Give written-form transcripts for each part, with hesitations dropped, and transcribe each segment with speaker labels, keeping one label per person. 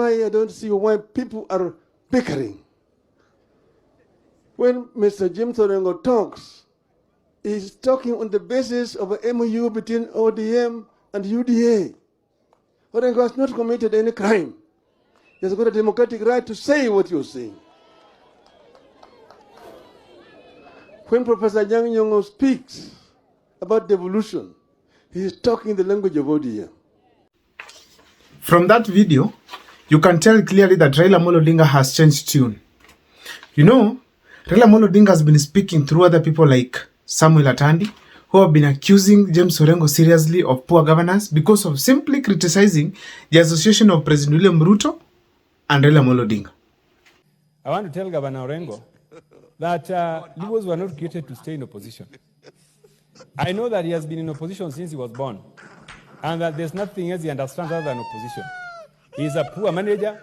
Speaker 1: why I don't see why people are bickering. When Mr. James Orengo talks, he's talking on the basis of a MOU between ODM and UDA. Orengo has not committed any crime. He has got a democratic right to say what you're saying. When Professor Yang Nyong'o speaks about devolution, he is talking the language of ODM.
Speaker 2: From that video, you can tell clearly that Raila Amolo Odinga has changed tune. You know, Raila Amolo Odinga has been speaking through other people like Samuel Atandi, who have been accusing James Orengo seriously of poor governance because of simply criticizing the association of President William Ruto and Raila Amolo Odinga.
Speaker 3: I want to tell Governor Orengo that Liberals were not created to stay in opposition. I know that he has been in opposition since he was born, and that there's nothing else he understands other than opposition. He is a poor manager.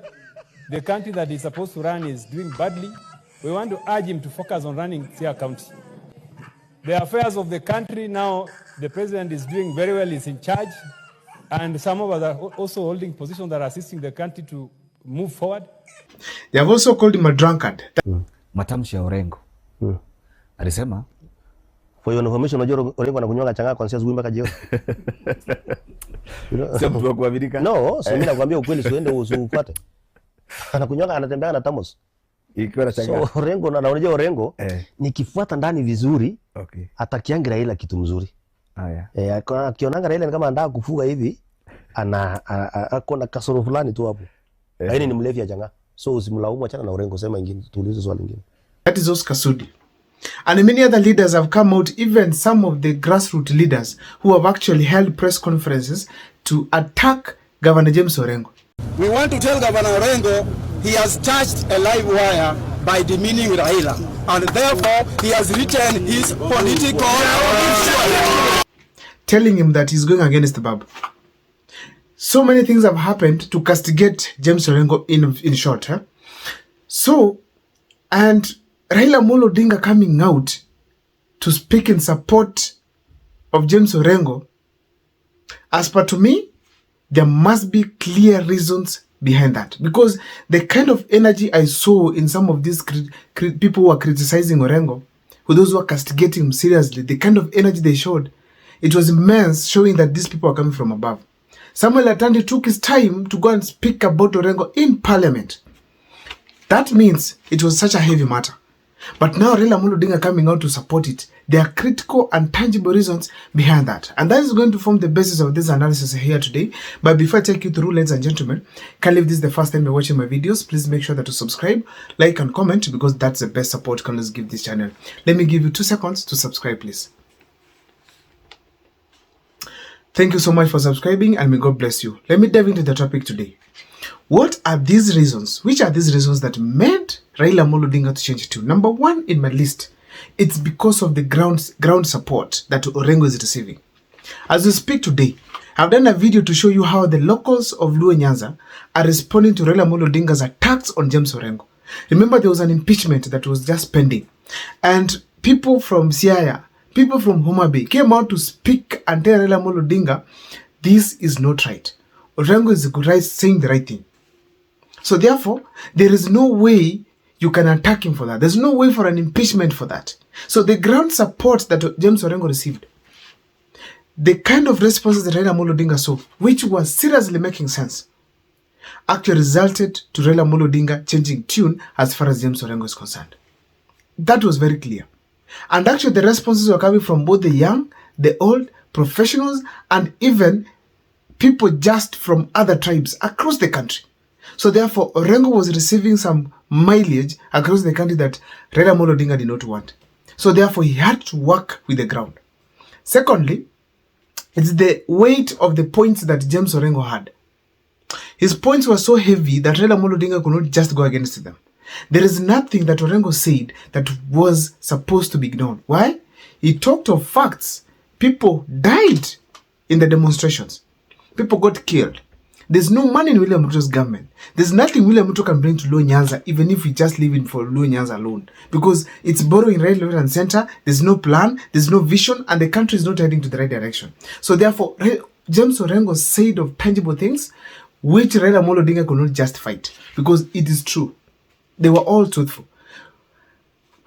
Speaker 3: The country that he's supposed to run is doing badly. We want to urge him to focus on running Siaya County. The affairs of the country now, the president is doing very well, he's in charge, and some of us are also holding positions that are assisting the country to move forward.
Speaker 2: They have also called him a drunkard.
Speaker 4: Matamshi ya Orengo. Alisema
Speaker 5: for your information, unajua Orengo anakunywa changa kuanzia asubuhi mpaka jioni.
Speaker 4: Sio mtu wa kuaminika.
Speaker 5: No, so mimi nakwambia ukweli, siende usifuate. Anakunywa, anatembea na tamos.
Speaker 4: Ikiwa na changa.
Speaker 5: So Orengo na unajua Orengo nikifuata ndani vizuri,
Speaker 4: okay,
Speaker 5: atakiangira Raila kitu mzuri.
Speaker 4: Yeah.
Speaker 5: Akionanga Raila ni kama anataka kufuga hivi, akona kasoro fulani tu hapo. Lakini ni mlevi ya changa. So usimlaumu, achana na Orengo, sema ingine, tuulize swali lingine.
Speaker 2: That is Oscar Sudi. And many other leaders have come out, even some of the grassroots leaders who have actually held press conferences to attack Governor James Orengo.
Speaker 6: We want to tell Governor Orengo he has touched a live wire by demeaning Raila, and therefore he has written his political
Speaker 2: telling him that he's going against the Bab. So many things have happened to castigate James Orengo in short. So, and Raila Amolo Odinga coming out to speak in support of James Orengo, as per to me, there must be clear reasons behind that. Because the kind of energy I saw in some of these people who are criticizing Orengo, who those who are castigating him seriously, the kind of energy they showed, it was immense, showing that these people are coming from above. Samuel Atandi took his time to go and speak about Orengo in parliament. That means it was such a heavy matter. But now Raila Amolo Odinga coming out to support it. There are critical and tangible reasons behind that. And that is going to form the basis of this analysis here today. But before I take you through, ladies and gentlemen, if this is the first time you're watching my videos, please make sure that you subscribe, like and comment, because that's the best support you can always give this channel. Let me give you 2 seconds to subscribe, please. Thank you so much for subscribing, and may God bless you. Let me dive into the topic today. What are these reasons? Which are these reasons that made Raila Amolo Odinga to change tune? Number one in my list, it's because of the ground support that Orengo is receiving. As we speak today, I've done a video to show you how the locals of Luo Nyanza are responding to Raila Amolo Odinga's attacks on James Orengo. Remember, there was an impeachment that was just pending, and people from Siaya, people from Homa Bay came out to speak and tell Raila Amolo Odinga, this is not right. Orengo is saying the right thing. So therefore, there is no way you can attack him for that. There's no way for an impeachment for that. So the ground support that James Orengo received, the kind of responses that Raila Amolo Odinga saw, which was seriously making sense, actually resulted to Raila Amolo Odinga changing tune as far as James Orengo is concerned. That was very clear. And actually the responses were coming from both the young, the old, professionals, and even people just from other tribes across the country. So therefore, Orengo was receiving some mileage across the country that Raila Amolo Odinga did not want. So therefore, he had to work with the ground. Secondly, it's the weight of the points that James Orengo had. His points were so heavy that Raila Amolo Odinga could not just go against them. There is nothing that Orengo said that was supposed to be ignored. Why? He talked of facts. People died in the demonstrations. People got killed. There's no money in William Ruto's government. There's nothing William Ruto can bring to Luo Nyanza, even if we just live in for Luo Nyanza alone. Because it's borrowing right, left, and center. There's no plan, there's no vision, and the country is not heading to the right direction. So therefore, James Orengo said of tangible things, which Raila Amolo Odinga could not justify it, because it is true. They were all truthful.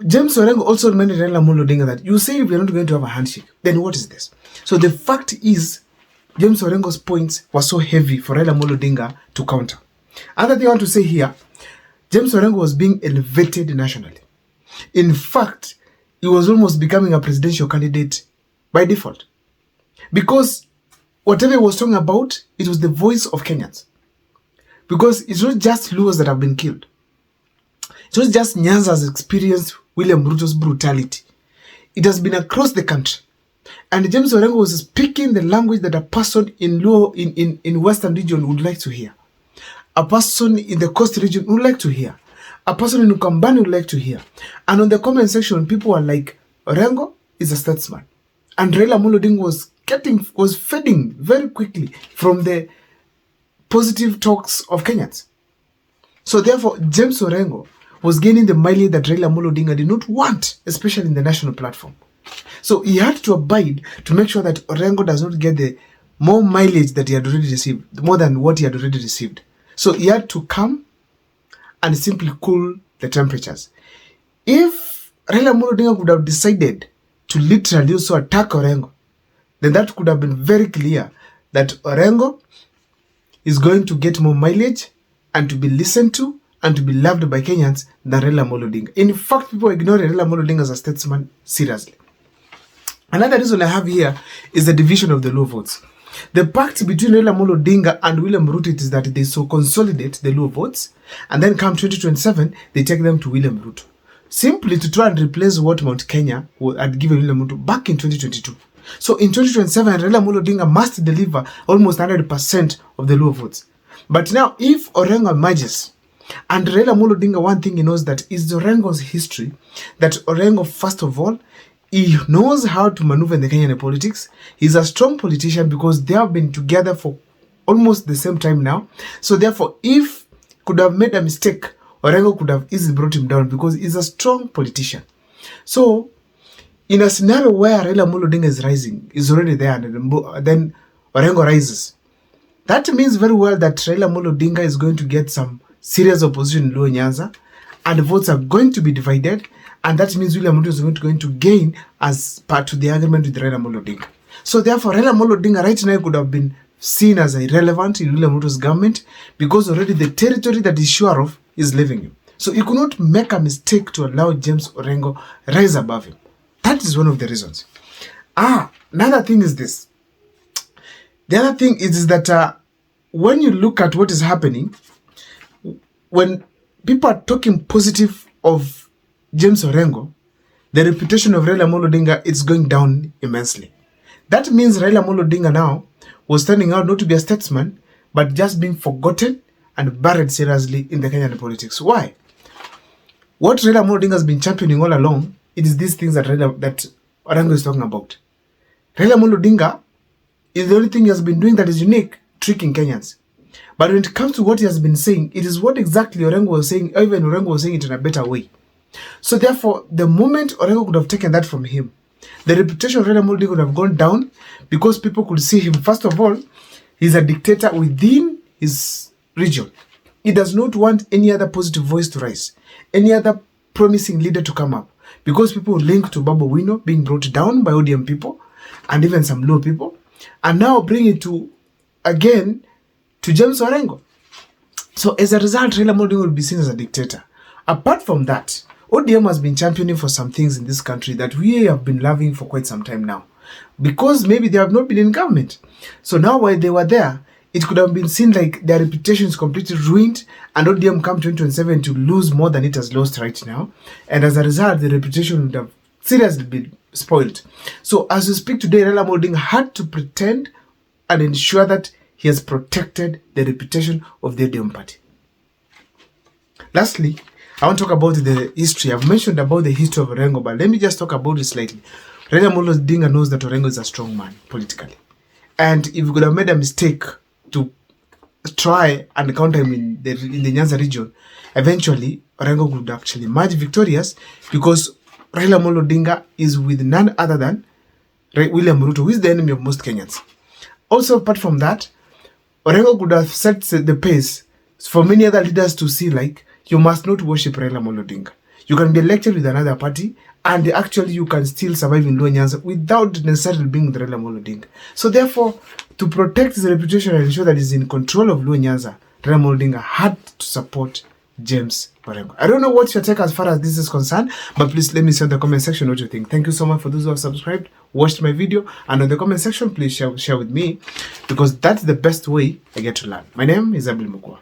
Speaker 2: James Orengo also reminded Raila Amolo Odinga that you say we are not going to have a handshake. Then what is this? So the fact is, James Orengo's points were so heavy for Raila Amolo Odinga to counter. Another thing I want to say here, James Orengo was being elevated nationally. In fact, he was almost becoming a presidential candidate by default. Because whatever he was talking about, it was the voice of Kenyans. Because it's not just Luos that have been killed. It's not just Nyanza's experienced William Ruto's brutality. It has been across the country. And James Orengo was speaking the language that a person in Luo in Western region would like to hear. A person in the coast region would like to hear. A person in Ukambani would like to hear. And on the comment section, people were like, Orengo is a statesman. And Raila Amolo Odinga was fading very quickly from the positive talks of Kenyans. So therefore, James Orengo was gaining the mileage that Raila Amolo Odinga did not want, especially in the national platform. So he had to abide to make sure that Orengo does not get the more mileage that he had already received, more than what he had already received. So he had to come and simply cool the temperatures. If Raila Amolo Odinga could have decided to literally also attack Orengo, then that could have been very clear that Orengo is going to get more mileage and to be listened to and to be loved by Kenyans than Raila Amolo Odinga. In fact, people ignore Raila Amolo Odinga as a statesman seriously. Another reason I have here is the division of the Luo votes. The pact between Raila Amolo Odinga and William Ruto is that they so consolidate the Luo votes, and then come 2027, they take them to William Ruto, simply to try and replace what Mount Kenya had given William Ruto back in 2022. So in 2027, Raila Amolo Odinga must deliver almost 100% of the Luo votes. But now, if Orengo emerges, and Raila Amolo Odinga, one thing he knows that is Orengo's history, that Orengo, first of all, he knows how to maneuver in the Kenyan politics. He's a strong politician because they have been together for almost the same time now. So therefore, if could have made a mistake, Orengo could have easily brought him down because he's a strong politician. So in a scenario where Raila Amolo Odinga is rising, is already there, and then Orengo rises, that means very well that Raila Amolo Odinga is going to get some serious opposition in Luo Nyanza, and the votes are going to be divided, and that means William Ruto is going to gain as part of the agreement with Raila Amolo Odinga. So therefore, Raila Amolo Odinga right now could have been seen as irrelevant in William Ruto's government because already the territory that he's sure of is leaving him. So he could not make a mistake to allow James Orengo rise above him. That is one of the reasons. Another thing is this. The other thing is that when you look at what is happening, when people are talking positive of James Orengo, the reputation of Raila Amolo Odinga is going down immensely. That means Raila Amolo Odinga now was turning out not to be a statesman, but just being forgotten and buried seriously in the Kenyan politics. Why? What Raila Amolo Odinga has been championing all along, it is these things that Orengo is talking about. Raila Amolo Odinga is the only thing he has been doing that is unique, tricking Kenyans. But when it comes to what he has been saying, it is what exactly Orengo was saying, or even Orengo was saying it in a better way. So therefore, the moment Orengo could have taken that from him, the reputation of Raila Amolo Odinga would have gone down because people could see him. First of all, he's a dictator within his region. He does not want any other positive voice to rise, any other promising leader to come up, because people link to Babu Wino being brought down by ODM people and even some low people, and now bring it to, again, to James Orengo. So as a result, Raila Amolo Odinga will be seen as a dictator. Apart from that, ODM has been championing for some things in this country that we have been loving for quite some time now, because maybe they have not been in government. So now while they were there, it could have been seen like their reputation is completely ruined, and ODM come 2027 to lose more than it has lost right now. And as a result, the reputation would have seriously been spoiled. So as we speak today, Raila Amolo Odinga had to pretend and ensure that he has protected the reputation of the ODM party. Lastly, I want to talk about the history. I've mentioned about the history of Orengo, but let me just talk about it slightly. Raila Amolo Odinga knows that Orengo is a strong man politically. And if we could have made a mistake to try and counter him in the Nyanza region, eventually Orengo would actually emerge victorious because Raila Amolo Odinga is with none other than William Ruto, who is the enemy of most Kenyans. Also, apart from that, Orengo could have set the pace for many other leaders to see, like, you must not worship Raila Amolo Odinga. You can be elected with another party, and actually you can still survive in Luo Nyanza without necessarily being with Raila Amolo Odinga. So therefore, to protect his reputation and ensure that he's in control of Luo Nyanza, Raila Amolo Odinga had to support James Orengo. I don't know what's your take as far as this is concerned, but please let me see in the comment section what you think. Thank you so much for those who have subscribed, watched my video, and in the comment section, please share with me, because that's the best way I get to learn. My name is Abdul Mukwa.